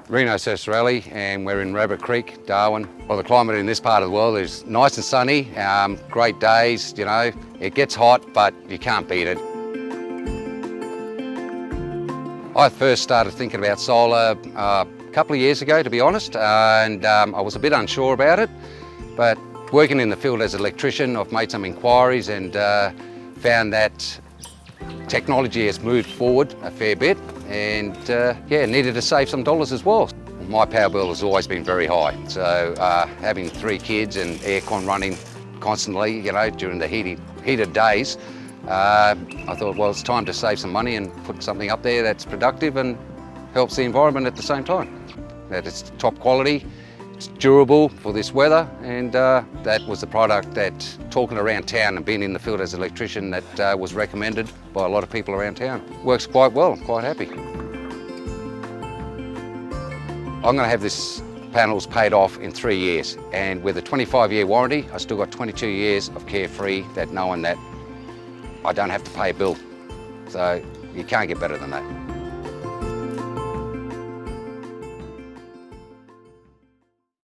Reno Ceccarelli, and we're in Rabbit Creek, Darwin. Well, the climate in this part of the world is nice and sunny, great days, you know. It gets hot, but you can't beat it. I first started thinking about solar a couple of years ago, to be honest, and I was a bit unsure about it, but working in the field as an electrician, I've made some inquiries and found that technology has moved forward a fair bit, and needed to save some dollars as well. My power bill has always been very high, so having 3 kids and aircon running constantly, you know, during the heated days, I thought, well, it's time to save some money and put something up there that's productive and helps the environment at the same time. That it's top quality, it's durable for this weather, and that was the product that, talking around town and being in the field as an electrician, that was recommended by a lot of people around town. Works quite well, I'm quite happy. I'm going to have this panels paid off in 3 years, and with a 25-year warranty, I still got 22 years of carefree, that knowing that I don't have to pay a bill. So you can't get better than that.